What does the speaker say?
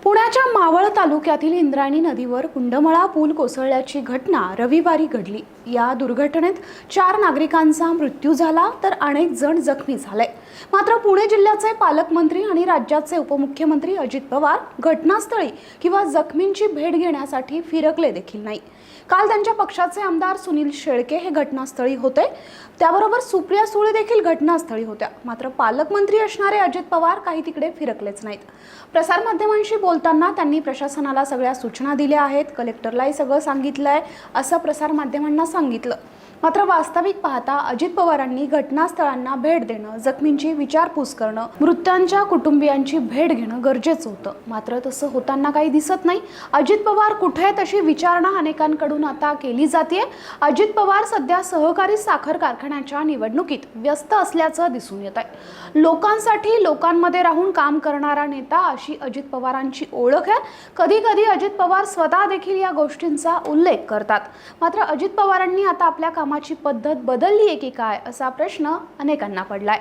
पुण्याच्या मावळ तालुक्यातील इंद्रायणी नदीवर कुंडमळा पूल कोसळल्याची घटना रविवारी घडली। या दुर्घटनेत 4 नागरिकांचा मृत्यू झाला तर अनेक जण जखमी झाले। मात्र पुणे जिल्ह्याचे पालकमंत्री आणि राज्याचे उपमुख्यमंत्री अजित पवार घटनास्थळी किंवा जखमींची भेट घेण्यासाठी फिरकले देखील नाही। काल त्यांच्या पक्षाचे आमदार सुनील शेळके हे घटनास्थळी होते, त्याबरोबर सुप्रिया सुळे देखील घटनास्थळी होत्या। मात्र पालकमंत्री असणारे अजित पवार काही तिकडे फिरकलेच नाहीत। प्रसार माध्यमांशी बोलताना त्यांनी प्रशासनाला सगळ्या सूचना दिल्या आहेत, कलेक्टरलाही सगळं सांगितलंय असं प्रसार माध्यमांना सांगितलं। मात्र वास्तविक पाहता अजित पवारांनी घटनास्थळांना भेट देणं, जखमींची विचारपूस करणं, मृतांच्या कुटुंबियांची भेट घेणं गरजेचं होतं। मात्र तसं होताना काही दिसत नाही। अजित पवार कुठे आहेत अशी विचारणा अनेकांकडून आता केली जाते। अजित पवार सध्या सहकारी साखर कारखान्याच्या निवडणुकीत व्यस्त असल्याचं दिसून येत आहे। लोकांसाठी लोकांमध्ये राहून काम करणारा नेता अशी अजित पवारांची ओळख आहे। कधी कधी अजित पवार स्वतः देखील या गोष्टींचा उल्लेख करतात। मात्र अजित पवारांनी आता आपल्या कामाची पद्धत बदलली आहे की काय असा प्रश्न अनेकांना पडलाय।